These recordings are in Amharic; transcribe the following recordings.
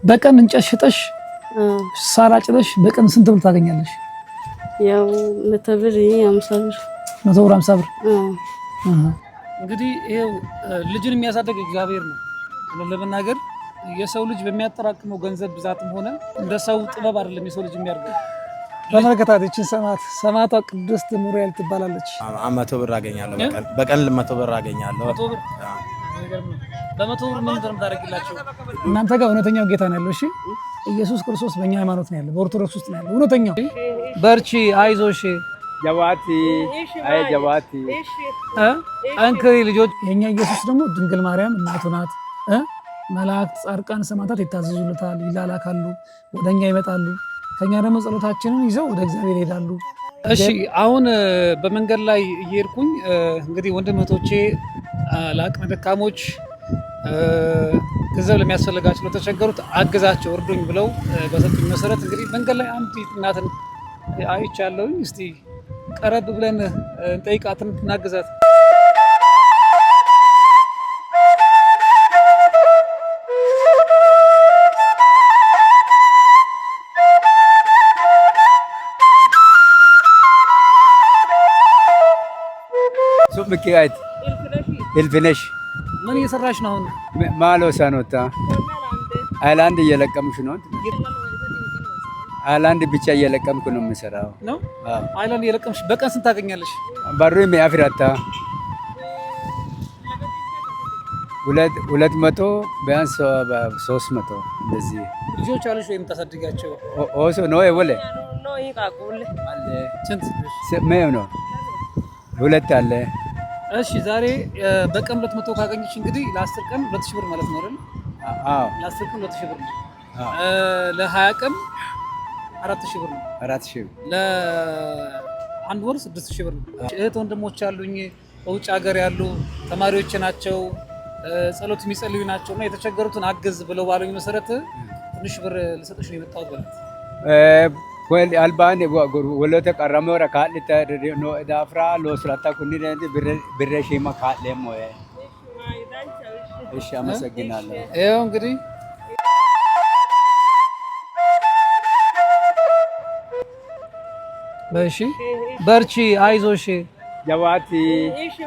በቀን እንጨት ሽጠሽ ሳር አጭደሽ በቀን ስንት ብር ታገኛለሽ? ያው 100 ብር 50 ብር 100 ብር 50 ብር። እንግዲህ ይሄው ልጅን የሚያሳደግ እግዚአብሔር ነው። ለመናገር የሰው ልጅ በሚያጠራቅመው ገንዘብ ብዛትም ሆነ እንደ ሰው ጥበብ አይደለም የሰው ልጅ የሚያደርገው። ተመልከታት፣ እቺን ሰማዕቷ ቅድስት ሙሪያል ትባላለች። 100 ብር አገኛለሁ በቀን 100 ብር አገኛለሁ። 100 ብር በ100 ብር ምን እንደምታደርግላቸው? እናንተ ጋር እውነተኛው ጌታ ነው ያለው። እሺ ኢየሱስ ክርስቶስ በእኛ ሃይማኖት ነው ያለው፣ በኦርቶዶክስ ውስጥ ነው ያለው እውነተኛው። በርቺ፣ አይዞሽ፣ ጀባቲ አይ ጀባቲ አንከሪ ልጆች። የኛ ኢየሱስ ደግሞ ድንግል ማርያም እናቱ ናት። መላእክት፣ ጻድቃን፣ ሰማዕታት ይታዘዙለታል፣ ይላላካሉ፣ ወደኛ ይመጣሉ። ከኛ ደግሞ ጸሎታችንን ይዘው ወደ እግዚአብሔር ይሄዳሉ። እሺ አሁን በመንገድ ላይ እየሄድኩኝ እንግዲህ ወንድም እህቶቼ ለአቅመ ደካሞች ገንዘብ ለሚያስፈልጋቸው ለተቸገሩት አግዛቸው እርዱኝ ብለው በሰጡኝ መሰረት እንግዲህ መንገድ ላይ አንዲት እናትን አይቻለሁኝ። እስቲ ቀረብ ብለን እንጠይቃትን፣ እናግዛት። ምክያት ኢልፍነሽ ምን እየሰራሽ ነው አሁን? ማሎሳ ነውታ አይላንድ እየለቀምሽ ነው? አይላንድ ብቻ እየለቀምኩ ነው የምሰራው ነው። አይላንድ እየለቀምሽ በቀን ስንት ታገኛለሽ? ባሩ የሚያፍራታ 200 ቢያንስ 300 እንደዚህ። ልጆች አሉሽ ወይም ታሳድጋቸው? ኦሶ ነው ወለ ነው ይቃቁል አለ ስንት ነው? 2 አለ። እሺ ዛሬ በቀን 200 ካገኘሽ እንግዲህ ለ10 ቀን 2000 ብር ማለት ነው አይደል? አዎ ለ10 ቀን 2000 ብር ነው። ለ20 ቀን 4000 ብር ነው። 4000 ለአንድ ወር 6000 ብር ነው። እህት ወንድሞች አሉኝ በውጭ ሀገር ያሉ ተማሪዎች ናቸው፣ ጸሎት የሚጸልዩ ናቸው እና የተቸገሩትን አግዝ ብለው ባሉኝ መሰረት ትንሽ ብር ልሰጥሽ ነው የመጣሁት በላት። ወል አልባን ወለተ ቀረመ ረካል ነው ዳፍራ ሎስራታ ኩኒ ብረሽ ማካለም ወይ። እሺ አመሰግናለሁ። ይሄው እንግዲህ በሺ በርቺ፣ አይዞሽ፣ ጀባቲ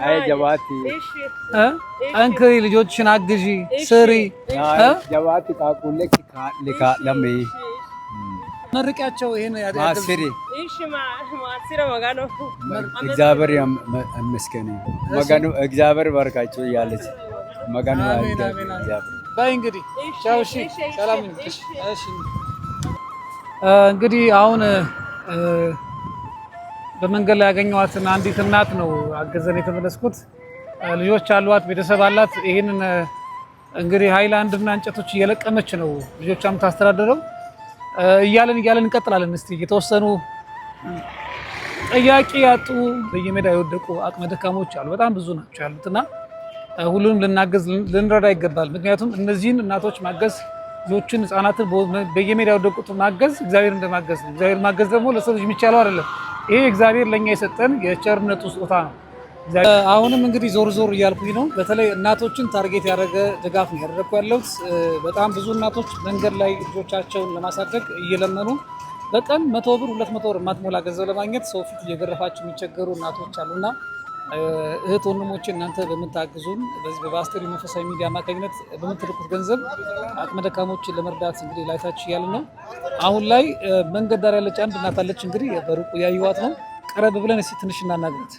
አይ ጀባቲ አንከሪ ልጆችሽን አግዢ፣ ስሪ። ጀባቲ ቃቁልክ ለሚ መርቂያቸው ይሄን ማስሪ። እሺ ማስሪ መጋኖ እግዚአብሔር ይመስገን። መጋኖ እግዚአብሔር ባርካቸው እያለች መጋኖ ባይ እንግዲህ ቻው። እሺ ሰላም ነው። እሺ እንግዲህ አሁን በመንገድ ላይ ያገኘኋትን አንዲት እናት ነው አገዘን የተመለስኩት። ልጆች አሏት፣ ቤተሰብ አላት። ይሄንን እንግዲህ ሃይላንድና እንጨቶች እየለቀመች ነው ልጆቿም ታስተዳደረው። እያለን እንቀጥላለን። እስቲ የተወሰኑ ጠያቂ ያጡ በየሜዳ የወደቁ አቅመ ደካሞች አሉ፣ በጣም ብዙ ናቸው ያሉትና ሁሉንም ልናገዝ ልንረዳ ይገባል። ምክንያቱም እነዚህን እናቶች ማገዝ፣ ልጆችን፣ ህፃናትን በየሜዳ የወደቁትን ማገዝ እግዚአብሔር እንደማገዝ ነው። እግዚአብሔር ማገዝ ደግሞ ለሰው ልጅ የሚቻለው አይደለም። ይሄ እግዚአብሔር ለኛ የሰጠን የቸርነቱ ስጦታ ነው። አሁንም እንግዲህ ዞር እያልኩኝ ነው። በተለይ እናቶችን ታርጌት ያደረገ ድጋፍ ነው ያደረኩ ያለሁት። በጣም ብዙ እናቶች መንገድ ላይ ልጆቻቸውን ለማሳደግ እየለመኑ በቀን 100 ብር 200 ብር የማትሞላ ገንዘብ ለማግኘት ሰው ፊት እየገረፋቸው የሚቸገሩ እናቶች አሉና እህት ወንድሞቼ እናንተ በምታግዙን በዚህ በባስተሪ መንፈሳዊ ሚዲያ አማካኝነት በምትልኩት ገንዘብ አቅመ ደካሞችን ለመርዳት እንግዲህ ላይታችሁ እያልን ነው። አሁን ላይ መንገድ ዳር ያለች አንድ እናት አለች። እንግዲህ በሩቁ ያዩዋት ነው። ቀረብ ብለን እስኪ ትንሽ እናናግራት።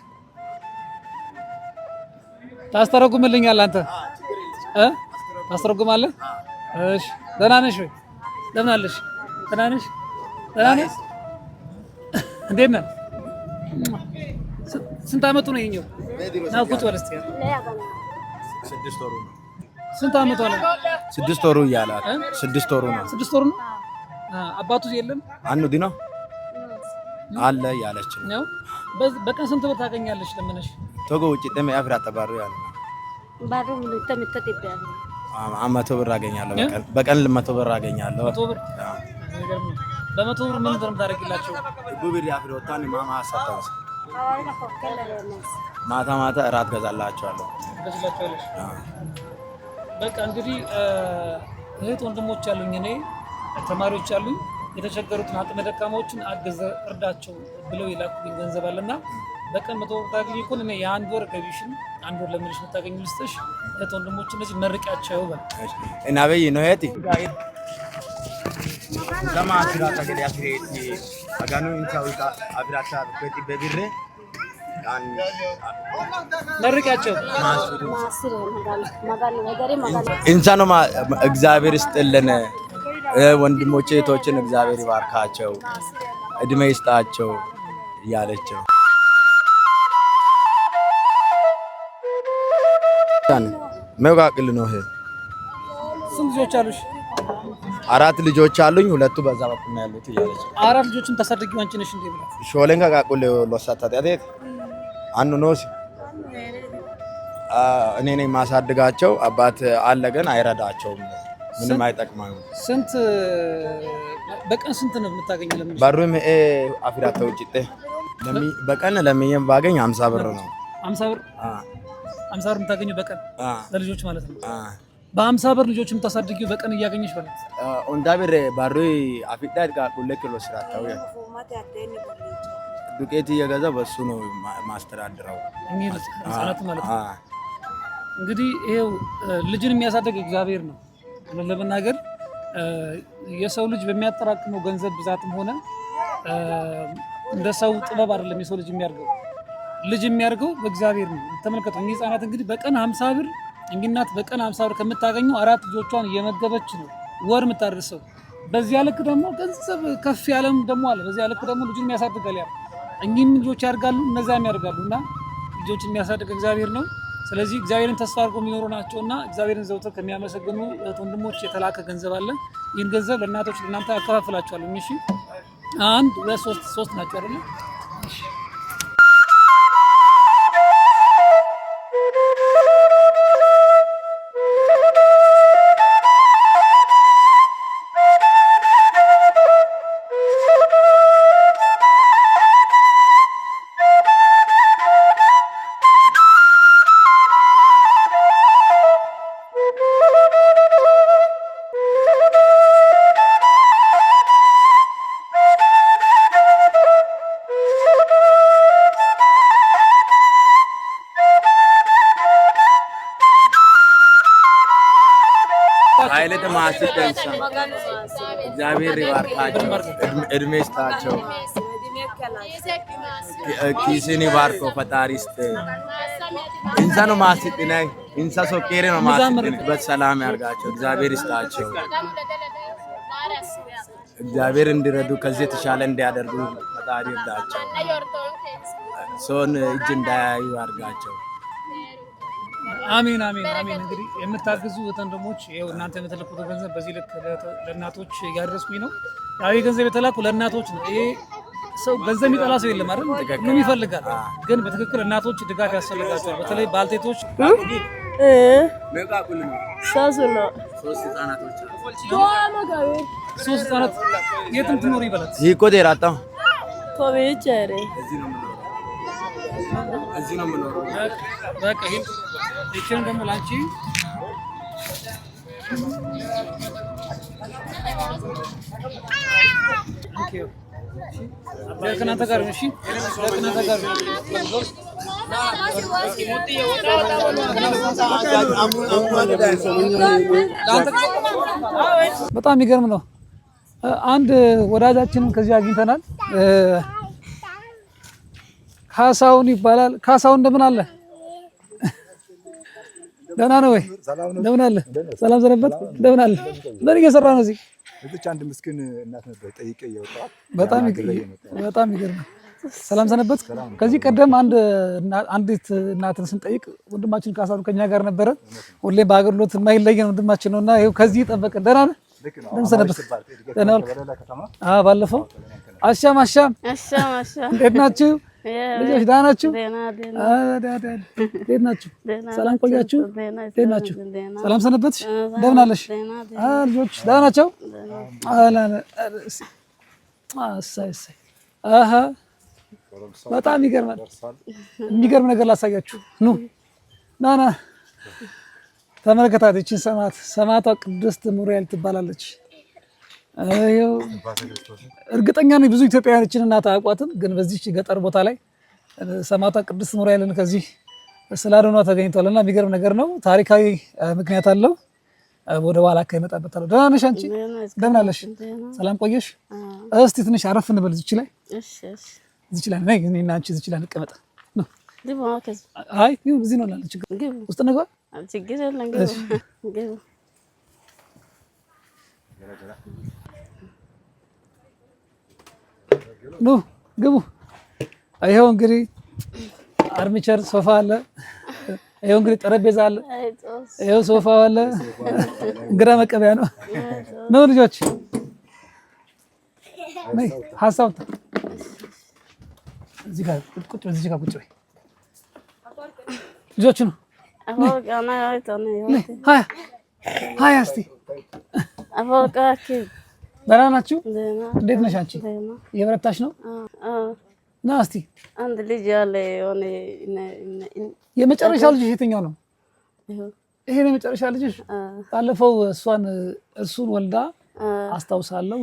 ታስተረጉምልኛል አንተ? ታስተረጉማለህ? እሺ ደህና ነሽ ወይ? እንደምን አለሽ? ደህና ነሽ? ደህና ነሽ? እንዴት ነህ? ስንት አመቱ ነው ይኸኛው? ና ቁጭ በል እስኪ። 6 ወሩ ነው። ስንት አመቱ ነው? 6 ወሩ እያላት 6 ወሩ ነው። 6 ወሩ ነው። አባቱ የለም? አኑ ዲኖ አለ ያለች ነው። በቀን ስንት ብር ታገኛለሽ ለምነሽ? ቶጎ ውጪ ደም ያፍራታ ባሩ ያለ ባሩ ተምተት ይባል 100 ብር አገኛለሁ በቀን 100 ብር አገኛለሁ። 100 ብር በ100 ብር ምን እንደምታደርግላቸው? ጉብር ያፍሮታን ማማ አሳታስ ማታ እራት ገዛላቸዋለሁ። በቃ እንግዲህ እህት ወንድሞች አሉኝ፣ እኔ ተማሪዎች አሉኝ። የተቸገሩትን አቅመ ደካማዎችን አገዘ እርዳቸው ብለው ይላኩልኝ ገንዘብ አለና በቀን 100 ብር ታገኝ እኮ እኔ የአንድ ወር ገቢሽን አንድ ወር ለምንሽ መታገኝ ልስጥሽ። እህት ወንድሞች እነዚህ መርቂያቸው በል እና በይ ነው እህቴ ለማ አስራታ ገዲ አፍሬቲ አጋኑ እንታውቃ አብራታ በቢሬ መርቂያቸው ኢንሳኖ እግዚአብሔር ይስጥልን። ወንድሞቼ እህቶችን እግዚአብሔር ይባርካቸው፣ እድሜ ይስጣቸው እያለችው መጋቅል ነው። ይሄ ስንት ልጆች አሉሽ? 4 ልጆች አሉኝ፣ 2 በዛ በኩል ነው ያሉት እያለች 4 ልጆችን ታሳድጊው አንቺ ነሽ እንዴ ብላ ሾለንጋ ጋቁል ለሳታት ያቴ አንኑ ነው እኔ ነኝ ማሳድጋቸው። አባት አለ ግን አይረዳቸውም፣ ምንም አይጠቅማም። ስንት በቀን ስንት ነው የምታገኘው? ለምን ባሩም አፍራተው ጭጤ በቀን ለሚየም ባገኝ 50 ብር ነው። 50 ብር 50 ብር የምታገኘው በቀን ለልጆች ማለት ነው። በ50 ብር ልጆች የምታሳድጊው በቀን እያገኘሽ ማለት ኦንዳ ብር ባሩ አፍጣ ጋቁል ለክሎ ስራታው ያ ዱቄት እየገዛ በሱ ነው ማስተዳድረው ህጻናት ማለት ነው። እንግዲህ ይሄው ልጅን የሚያሳድግ እግዚአብሔር ነው። ለመናገር የሰው ልጅ በሚያጠራቅመው ገንዘብ ብዛትም ሆነ እንደ ሰው ጥበብ አይደለም የሰው ልጅ የሚያርገው። ልጅ የሚያርገው በእግዚአብሔር ነው። ተመልከቱ፣ እኚህ ህጻናት እንግዲህ በቀን 50 ብር እንግናት በቀን 50 ብር ከምታገኘው 4 ልጆቿን እየመገበች ነው ወር የምታደርሰው። በዚያ ልክ ደግሞ ገንዘብ ከፍ ያለም ደግሞ አለ። በዚያ ልክ ደግሞ ልጅን የሚያሳድጋል። ያ እኚህም ልጆች ያርጋሉ፣ እነዛም ያርጋሉና ልጆችን የሚያሳድግ እግዚአብሔር ነው። ስለዚህ እግዚአብሔርን ተስፋ አድርገው የሚኖሩ ናቸውና እግዚአብሔርን ዘውትር ከሚያመሰግኑ ወንድሞች የተላከ ገንዘብ አለ። ይህን ገንዘብ ለእናቶች ለእናንተ አከፋፍላችኋለሁ። እሺ 1 2 3 ናቸው አይደል? ኃይለ ማስጠንሳ እግዚአብሔር ይባርካቸው፣ እድሜ ይስጣቸው፣ ኪስን ይባርኮ ፈጣሪ ይስጥ። እንሳ ነው ማስጥነኝ እንሳ ሶኬሬ ነው ማስጥነኝ በሰላም ያርጋቸው፣ እግዚአብሔር ይስጣቸው። እግዚአብሔር እንዲረዱ ከዚህ የተሻለ እንዲያደርጉ ፈጣሪ ይርዳቸው። ሰውን እጅ እንዳያዩ ያርጋቸው። አሜን አሜን አሜን። እንግዲህ የምታግዙ ወንድሞች ይኸው እናንተ የምትልኩት ገንዘብ በዚህ ልክ ለእናቶች እያደረስኩኝ ነው። ያው ገንዘብ የተላኩ ለእናቶች ነው። ይሄ ሰው ገንዘብ የሚጠላ ሰው የለም አይደል? ምንም ይፈልጋል። ግን በትክክል እናቶች ድጋፍ ያስፈልጋቸዋል። በተለይ ባልቴቶች ሶስት ህጻናት የትም ትኖር ይበላል። ይሄ እኮ ዴራታ ኮቤቸሬ እዚህ ነው የምኖረው። በቃ ይሄን ደግሞ ላንቺ ለከናታ ጋር እሺ፣ ለከናታ ጋር በጣም የሚገርም ነው። አንድ ወዳጃችንን ከዚህ አግኝተናል። ካሳውን ይባላል። ካሳውን እንደምን አለ? ደህና ነው ወይ? እንደምን አለ? ሰላም ሰነበት? እንደምን አለ? ምን እየሰራ ነው እዚህ? እዚች አንድ ምስኪን እናት ነበር ጠይቄ እየወጣሁ። በጣም ይገርማል። ሰላም ሰነበት? ከዚህ ቀደም አንዲት እናትን ስንጠይቅ ወንድማችን ካሳውን ከኛ ጋር ነበረ። ሁሌ በአገልግሎት የማይለየን ወንድማችን ነውና ይኸው ከዚህ ጠበቀ። ደህና ነህ? እንደምን ሰነበት? ደህና ዋልክ? አዎ ባለፈው አሻም እንዴት ናችሁ? ልጆች ደህና ናችሁ? እንዴት ናችሁ? ሰላም ቆያችሁ? እንዴት ናችሁ? ሰላም ሰነበትሽ? እንደምን አለሽ? ልጆች ደህና ናቸው? በጣም ይገርማል። የሚገርም ነገር ላሳያችሁ። ኑ ና ተመልከታት እቺን ሰማዕቷ ቅድስት ሙሪያል ትባላለች። አዩ እርግጠኛ ነኝ ብዙ ኢትዮጵያውያን እቺን እናት አያውቋትም፣ ግን በዚህ ገጠር ቦታ ላይ ሰማዕቷ ቅድስት ሙሪያልን ከዚህ ስላድኗ ተገኝቷልና የሚገርም ነገር ነው። ታሪካዊ ምክንያት አለው። ወደ ኋላ ከመጣበታለሁ። ደህና ነሽ አንቺ? እንደምን አለሽ? ሰላም ቆየሽ? እስቲ ትንሽ አረፍ እንበል እዚች ላይ። እሺ እሺ። እዚች ላይ ነይ፣ እኔና አንቺ እዚች ላይ እንቀመጥ ነው። አይ ይሁን፣ እዚህ ነው ላለ ችግር ውስጥ እንግባ። ችግር የለም ግቡ። ኑ ግቡ። ይኸው እንግዲህ አርሚቸር ሶፋ አለ። ይኸው እንግዲህ ጠረጴዛ አለ። ይኸው ሶፋ አለ። እንግዳ መቀበያ ነው ነው ልጆች ነይ ሀሳብ እዚህ ጋር ቁጭ በይ ልጆች ነው ሀያ እስኪ ደህና ናችሁ? እንዴት ነሽ አንቺ? እየበረታሽ ነው? ና እስኪ አንድ ልጅ ያለ የሆነ የመጨረሻ ልጅሽ የትኛው ነው? ይሄ ነው የመጨረሻ ልጅሽ? ባለፈው እሱን ወልዳ አስታውሳለሁ።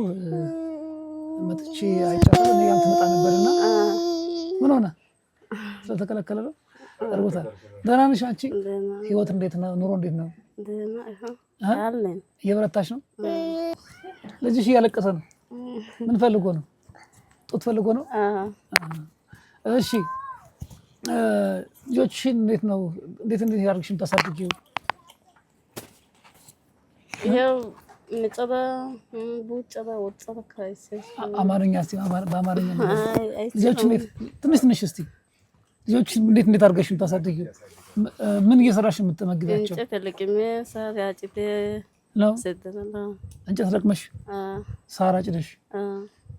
መጥቼ አይቻለሁ። እኔ ጋርም ትመጣ ነበርና ምን ሆነ? ስለተከለከለ ነው? አርጎታል። ደህና ነሽ አንቺ? ህይወት እንዴት ነው? ኑሮ እንዴት ነው? እየበረታሽ ነው? ልጅሽ እያለቀሰ ነው። ምን ፈልጎ ነው? ጡት ፈልጎ ነው? እሺ ልጆችሽን እንዴት ነው እንዴት ያደርግሽ የምታሳድጊው? ይኸው ምጽባ ቡጨባ ወጣባ ካይሰሽ አማርኛ እስቲ በአማርኛ ልጆች እንዴት ትንሽ እስቲ ልጆችሽን እንዴት አድርገሽ የምታሳድጊው? ምን እየሰራሽ የምትመግቢያቸው? እንጨት ለቅሜ ሳር አጭዴ ነው። ሰደና እንጨት ለቅመሽ ሳር አጭደሽ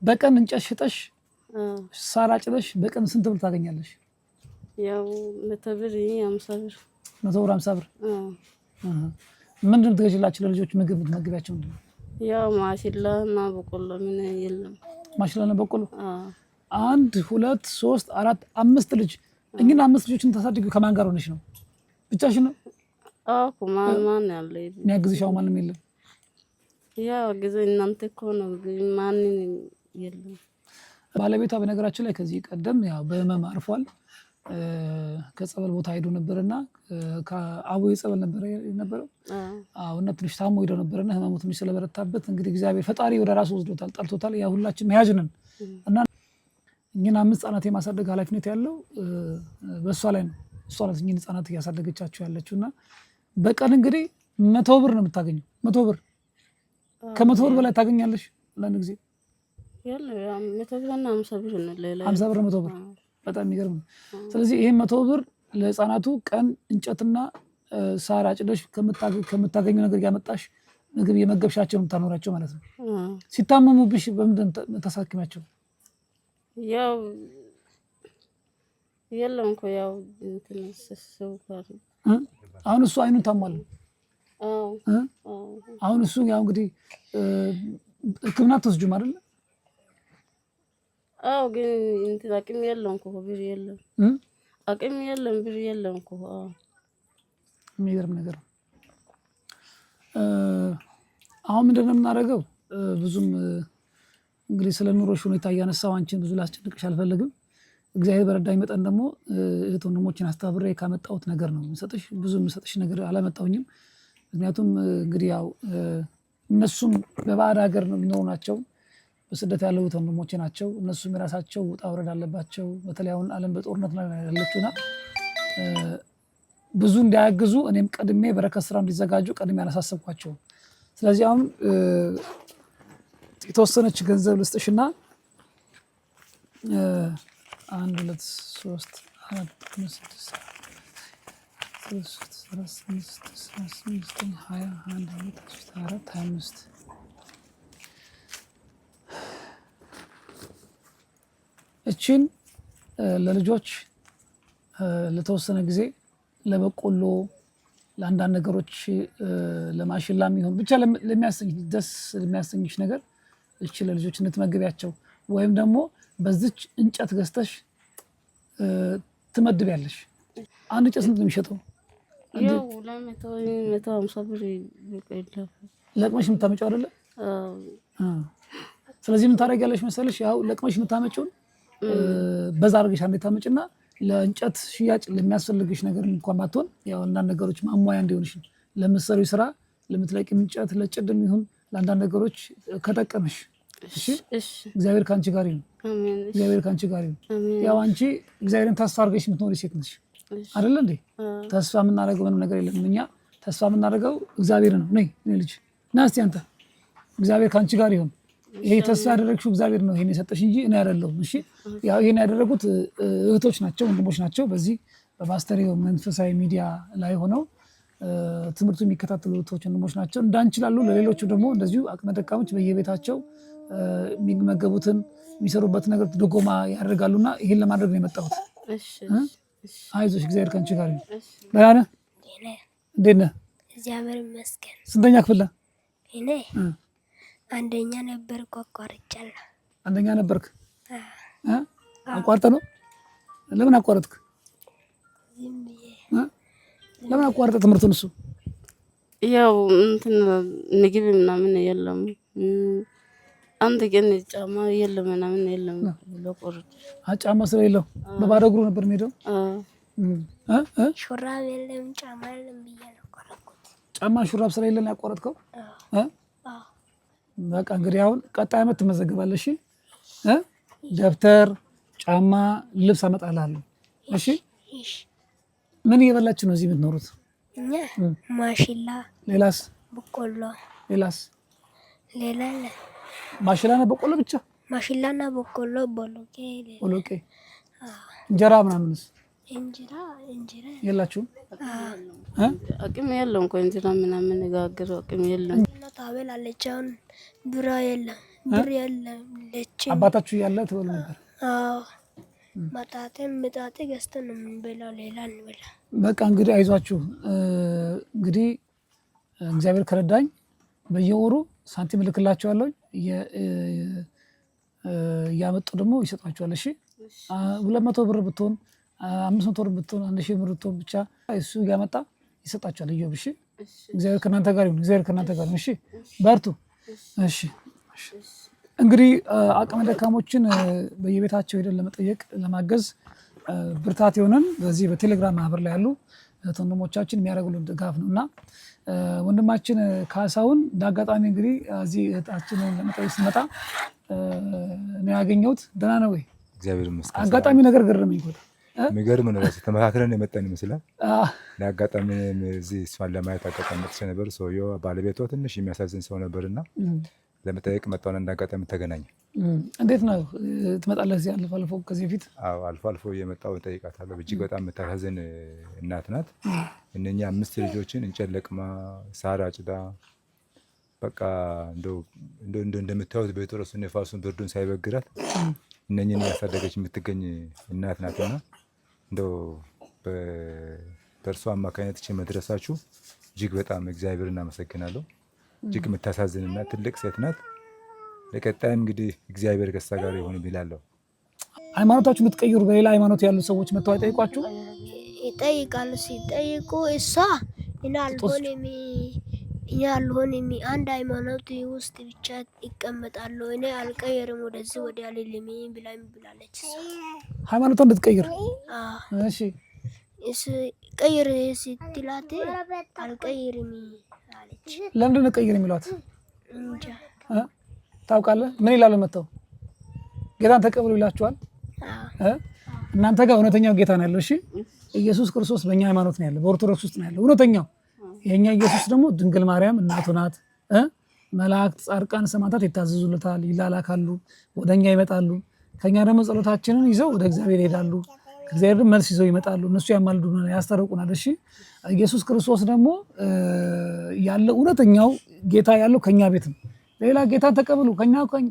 በቀን እንጨት ሽጠሽ ሳር አጭደሽ በቀን ስንት ብር ታገኛለሽ? ያው 100 ብር 50 ብር 150 ብር። ምንድን ነው ትገዢላችሁ ለልጆች ምግብ የምትመግቢያቸው? ምንድን ነው? ያው ማሽላ እና በቆሎ ምን የለም። ማሽላ እና በቆሎ 1 2 3 4 5 ልጅ እኝና 5 ልጆችን ታሳድጊው ከማን ጋር ሆነሽ ነው? ብቻሽን ነው? አዎ ማን ያለ የሚያግዝሽ ማንም የለም? ያው ግዜ እናንተ እኮ ነው ማን የለም። ባለቤቷ በነገራችን ላይ ከዚህ ቀደም ያው በህመም አርፏል። ከጸበል ቦታ ሄዶ ነበርና ከአቡዬ ጸበል ነበረው። አዎ እና ትንሽ ታሞ ሄዶ ነበርና ህመሙ ትንሽ ስለበረታበት እንግዲህ እግዚአብሔር ፈጣሪ ወደ ራሱ ወስዶታል፣ ጠርቶታል። ያ ሁላችን መያዝ ነን እና እኛን 5 ህጻናት የማሳደግ ኃላፊነት ያለው በእሷ ላይ ነው። እሷ ናት እኛን ህጻናት እያሳደገቻቸው ያለችውና በቀን እንግዲህ 100 ብር ነው የምታገኘው። 100 ብር ከ100 ብር በላይ ታገኛለሽ ለአንድ ጊዜ? ያለ 100 ብርና 50 ብር ነው። ሌላ 50 ብር 100 ብር በጣም የሚገርም ነው። ስለዚህ ይሄን 100 ብር ለህፃናቱ ቀን እንጨትና ሳር አጭደሽ ከምታገኘው ነገር ያመጣሽ ምግብ የመገብሻቸው የምታኖራቸው ማለት ነው። ሲታመሙብሽ በምንድን ተሳክሚያቸው? ያው የለም እኮ ያው እንትን ሰው ጋር አሁን እሱ አይኑን ታሟል። አሁን እሱ ያው እንግዲህ ህክምና ትወስጂም አይደል? አዎ ግን እንትን አቅም የለም እኮ ብር የለም። አቅም የለም ብር የለም እኮ። የሚገርም ነገር ነው። አሁን ምንድን ነው የምናደርገው? ብዙም እንግዲህ ስለ ኑሮሽ ሁኔታ እያነሳው አንቺን ብዙ ላስጨንቅሽ አልፈልግም። እግዚአብሔር በረዳኝ መጠን ደግሞ እህት ወንድሞችን አስተባብሬ ካመጣሁት ነገር ነው የምሰጥሽ። ብዙ የምሰጥሽ ነገር አላመጣሁኝም። ምክንያቱም እንግዲህ ያው እነሱም በባዕድ ሀገር ነው የሚኖሩ ናቸው። በስደት ያሉት ወንድሞቼ ናቸው። እነሱም የራሳቸው ውጣ ውረድ አለባቸው። በተለይ አሁን ዓለም በጦርነት ላይ ያለችውና ብዙ እንዲያግዙ እኔም ቀድሜ በረከት ስራ እንዲዘጋጁ ቀድሜ አላሳሰብኳቸው። ስለዚህ አሁን የተወሰነች ገንዘብ ልስጥሽና 1 2 3 4 5 6 25 እቺን ለልጆች ለተወሰነ ጊዜ ለበቆሎ ለአንዳንድ ነገሮች ለማሽላም ይሁን ብቻ ደስ ለሚያሰኝሽ ነገር እቺ ለልጆች እንድትመግቢያቸው ወይም ደግሞ በዚች እንጨት ገዝተሽ ትመድቢያለሽ። አንድ እንጨት ስንት ነው የሚሸጠው? ያው 250 ብር ይቀርላል። ለቅመሽ የምታመጪው አይደለ? ስለዚህ ምን ታደርጊያለሽ መሰለሽ? ያው ለቅመሽ የምታመጪውን በዛ አድርገሽ አንዴ ታመጪና ለእንጨት ሽያጭ ለሚያስፈልግሽ ነገር እንኳን ባትሆን ያው አንዳንድ ነገሮች ማሟያ እንዲሆንሽ ለምትሰሪው ስራ ለምትለቂም እንጨት ለጭድም ይሁን ለአንዳንድ ነገሮች ከጠቀመሽ እሺ እግዚአብሔር ካንቺ ጋር ይሁን። አሜን። እግዚአብሔር ካንቺ ጋር ይሁን። አሜን። ያው አንቺ እግዚአብሔርን ተስፋ አድርገሽ የምትኖሪ ሴት ነሽ አይደል እንዴ? ተስፋ የምናደርገው ምንም ነገር የለም። እኛ ተስፋ የምናደርገው እግዚአብሔር ነው። ነይ እኔ ልጅ ና እስቲ አንተ እግዚአብሔር ካንቺ ጋር ይሁን። ይሄ ተስፋ ያደረግሽው እግዚአብሔር ነው ይሄን የሰጠሽ እንጂ እኔ አይደለሁም። እሺ ያው ይሄን ያደረጉት እህቶች ናቸው፣ ወንድሞች ናቸው። በዚህ በፓስተሪዮ መንፈሳዊ ሚዲያ ላይ ሆነው ትምህርቱ የሚከታተሉ እህቶች ወንድሞች ናቸው። እንዳንችላሉ ለሌሎቹ ደግሞ እንደዚሁ አቅመ ደካሞች በየቤታቸው የሚመገቡትን የሚሰሩበት ነገር ድጎማ ያደርጋሉና ይሄን ለማድረግ ነው የመጣሁት። አይዞሽ እግዚአብሔር ካንቺ ጋር ይሁን። ደህና ነህ? እንዴት ነህ? እግዚአብሔር ይመስገን። ስንተኛ ክፍል ነህ? እኔ አንደኛ ነበርኩ፣ አቋርጫለሁ። አንደኛ ነበርክ? አቋርጠህ ነው? ለምን አቋረጥክ? ዝም ብዬ። ለምን አቋረጠ ትምህርቱን? እሱ ያው እንትን ምግብ ምናምን የለም፣ አንድ ቀን ጫማ የለም ምናምን የለም ለቆርጥ ጫማ ስለሌለው በባዶ እግሩ ነበር የሚሄደው። ሹራብ የለም ጫማ የለም ብዬ ነው ቆረጥኩት። ጫማ ሹራብ ስለሌለ ነው ያቋረጥከው? በቃ እንግዲህ አሁን ቀጣይ ዓመት ትመዘግባለሽ። ደብተር፣ ጫማ፣ ልብስ አመጣልሃለሁ። እሺ ምን እየበላችሁ ነው እዚህ የምትኖሩት? እኛ ማሽላ። ሌላስ? በቆሎ። ሌላስ? ሌላ ማሽላና በቆሎ ብቻ? ማሽላና በቆሎ፣ ቦሎቄ። ቦሎቄ። እንጀራ ምናምንስ? እንጀራ የላችሁም? አቅም የለም እኮ እንጀራ ምናምን ጋግረው አቅም የለም። ታበላለች። አሁን ብር የለም፣ ብር የለም። አባታችሁ እያለ ትበሉ ነበር? ምጣጤ ገዝተን ነው የምንበላው፣ ሌላ እንበላ። በቃ እንግዲህ አይዟችሁ። እንግዲህ እግዚአብሔር ከረዳኝ በየወሩ ሳንቲም እልክላችኋለሁ፣ እያመጡ ደግሞ ይሰጧችኋል። እሺ 200 ብር ብትሆን 500 ብር ብትሆን 1000 ብር ብትሆን ብቻ እሱ እያመጣ ይሰጣችኋል። እዮብ እሺ፣ እግዚአብሔር ከእናንተ ጋር ይሁን። እግዚአብሔር ከእናንተ ጋር ይሁን። እሺ በርቱ። እሺ እንግዲህ አቅመ ደካሞችን በየቤታቸው ሄደን ለመጠየቅ ለማገዝ ብርታት የሆነን በዚህ በቴሌግራም ማህበር ላይ ያሉ ወንድሞቻችን የሚያደርጉልን ድጋፍ ነው እና ወንድማችን ካሳሁን እንዳጋጣሚ እንግዲህ እዚህ እህታችንን ለመጠየቅ ስመጣ ነው ያገኘሁት። ደህና ነው ወይ? እግዚአብሔር ይመስገን። አጋጣሚ ነገር ገረመኝ። የሚገርም ነው። ተመካክረን የመጣን ይመስላል። ለአጋጣሚ እዚህ እሷን ለማየት አጋጣሚ መጥቼ ነበር። ሰውየው ባለቤቷ ትንሽ የሚያሳዝን ሰው ነበርና ለመጠየቅ መጣሁና እንዳጋጣሚ ተገናኘ። እንዴት ነው ትመጣለህ እዚህ አልፎ አልፎ? ከዚህ በፊት አዎ አልፎ አልፎ እየመጣሁ እጠይቃታለሁ። እጅግ በጣም የምታሳዝን እናት ናት። እነኛ 5 ልጆችን እንጨት ለቅማ ሳር አጭዳ በቃ እንደምታዩት በጦርሱ ነፋሱን ብርዱን ሳይበግራት እነኝን ያሳደገች የምትገኝ እናት ናትና እንደው በእርሷ አማካኝነት መድረሳችሁ እጅግ በጣም እግዚአብሔርን አመሰግናለሁ። እጅግ የምታሳዝንና ትልቅ ሴት ናት። ለቀጣይም እንግዲህ እግዚአብሔር ከእሷ ጋር ይሁን ይላለሁ። ሃይማኖታችሁ የምትቀይሩ በሌላ ሃይማኖት ያሉ ሰዎች መጥተው አይጠይቋችሁ? ይጠይቃሉ። ሲጠይቁ እሷ እኔ አልሆንም አንድ ሃይማኖት ውስጥ ብቻ ይቀመጣሉ፣ እኔ አልቀየርም ወደዚህ ወዲያ አልልም ብላለች። ሃይማኖቷን እንድትቀይር? እሺ ቀይር ስትላት አልቀይርም አለች። ለምንድን ነው ቀይር የሚሏት? እንጃ። ታውቃለህ? ምን ይላሉ መጥተው? ጌታን ተቀበሉ ይላችኋል? እናንተ ጋር እውነተኛው ጌታ ነው ያለው። እሺ ኢየሱስ ክርስቶስ በእኛ ሃይማኖት ነው ያለው፣ በኦርቶዶክስ ውስጥ ነው ያለው እውነተኛው። የኛ ኢየሱስ ደግሞ ድንግል ማርያም እናቱ ናት። መላእክት፣ ጻድቃን፣ ሰማዕታት ይታዘዙለታል፣ ይላላካሉ፣ ወደኛ ይመጣሉ። ከኛ ደግሞ ጸሎታችንን ይዘው ወደ እግዚአብሔር ይሄዳሉ። ከእግዚአብሔር ደግሞ መልስ ይዘው ይመጣሉ። እነሱ ያማልዱናል፣ ያስታርቁናል። እሺ ኢየሱስ ክርስቶስ ደግሞ ያለው እውነተኛው ጌታ ያለው ከኛ ቤት ነው። ሌላ ጌታ ተቀበሉ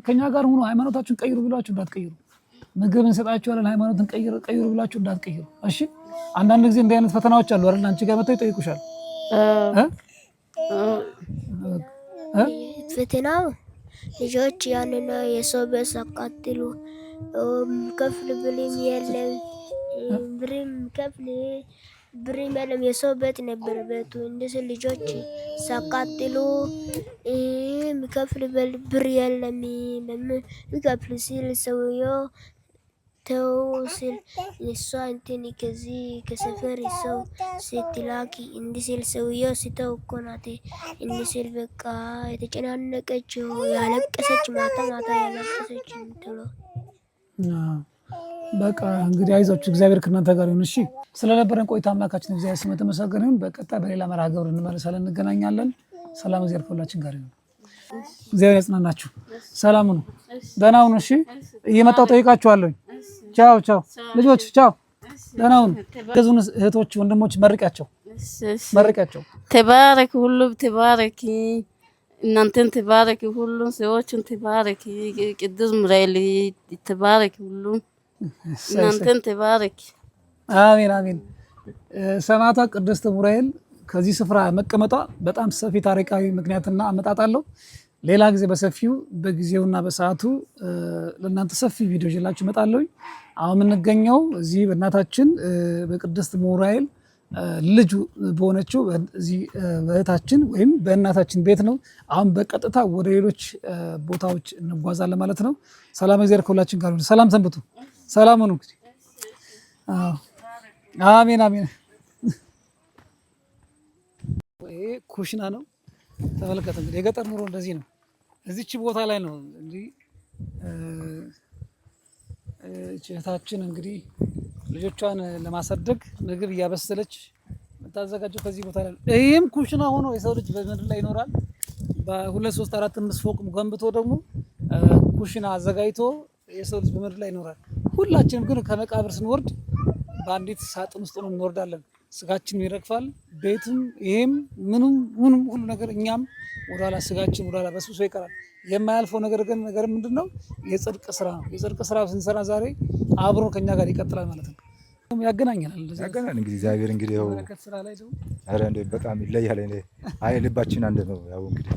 ከኛ ጋር ሆኖ ሃይማኖታችሁን ቀይሩ ብላችሁ እንዳትቀይሩ። ምግብ እንሰጣችኋለን ሃይማኖትን ቀይሩ ብላችሁ እንዳትቀይሩ። እሺ አንዳንድ ጊዜ እንዲህ አይነት ፈተናዎች አሉ አይደል? አንቺ ጋር መጥተው ይጠይቁሻል። ፈተናው ልጆች ያንን የሰው ቤት ሲያቃጥሉ ከፍል ብልም የለም ብርም ከፍል ብር የለም። የሰው ቤት ነበር ቤቱ። እንደዚህ ልጆች ሲያቃጥሉ የሚከፍል ብር የለም። የሚከፍል ሲል ሰውየው ተው ሲል እሷ እንትን ከዚህ ከሰፈር ሰው ስትላኪ እንዲህ ሲል ሰውየው ሲተው እኮ ናት እንዲህ ሲል በቃ የተጨናነቀችው ያለቀሰች ማታ ማታ ያለቀሰች ምትለው። በቃ እንግዲህ አይዟችሁ፣ እግዚአብሔር ከእናንተ ጋር ይሁን። እሺ ስለነበረን ቆይታ አምላካችን እግዚአብሔር ስም የተመሰገነ ይሁን። በቀጣይ በሌላ መርሃ ግብር እንመለሳለን፣ እንገናኛለን። ሰላም እግዚአብሔር ከሁላችን ጋር ይሁን። እግዚአብሔር ያጽናናችሁ። ሰላም ሁኑ፣ ደህና ሁኑ። እሺ እየመጣሁ ጠይቃችኋለሁ። ቻው ቻው ልጆች ቻው፣ ደህና ሁኑ። ገዙን እህቶች ወንድሞች መርቂያቸው መርቂያቸው። ተባረክ፣ ሁሉም ተባረክ፣ እናንተን ተባረክ፣ ሁሉም ሰዎችን ተባረክ፣ ቅዱስ ሙራኤል ተባረክ፣ ሁሉም እናንተን ተባረክ። አሜን አሜን። ሰማዕቷ ቅድስት ሙራኤል ከዚህ ስፍራ መቀመጧ በጣም ሰፊ ታሪካዊ ምክንያትና አመጣጥ አለው። ሌላ ጊዜ በሰፊው በጊዜውና በሰዓቱ ለእናንተ ሰፊ ቪዲዮ ይዤላችሁ እመጣለሁ። አሁን የምንገኘው እዚህ በእናታችን በቅድስት ሙራኤል ልጅ በሆነችው እዚህ በእህታችን ወይም በእናታችን ቤት ነው። አሁን በቀጥታ ወደ ሌሎች ቦታዎች እንጓዛለን ማለት ነው። ሰላም እግዚአብሔር ከሁላችን ጋር ይሁን። ሰላም ሰንብቱ። ሰላም ሁኑ። እንግዲህ አሜን አሜን። ይሄ ኩሽና ነው። ተመልከተ እንግዲህ የገጠር ኑሮ እንደዚህ ነው። እዚች ቦታ ላይ ነው እንግዲህ እህታችን እንግዲህ ልጆቿን ለማሳደግ ምግብ እያበሰለች የምታዘጋጀው ከዚህ ቦታ ላይ ነው። ይህም ኩሽና ሆኖ የሰው ልጅ በምድር ላይ ይኖራል። በ2 3 4 5 ፎቅ ገንብቶ ደግሞ ኩሽና አዘጋጅቶ የሰው ልጅ በምድር ላይ ይኖራል። ሁላችንም ግን ከመቃብር ስንወርድ በአንዲት ሳጥን ውስጥ ነው እንወርዳለን። ስጋችን ይረግፋል። ቤትም ይሄም ምኑም ሁሉ ነገር እኛም ወደኋላ ስጋችን ወደኋላ በስብሶ ይቀራል። የማያልፈው ነገር ምንድነው? የጽድቅ ስራ ነው። የጽድቅ ስራ ስንሰራ ዛሬ አብሮ ከኛ ጋር ይቀጥላል ማለት ነው። ያገናኛል እንግዲህ እግዚአብሔር እንግዲህ ያው በጣም ይለያል። አይ ልባችን አንድ ነው ያው እንግዲህ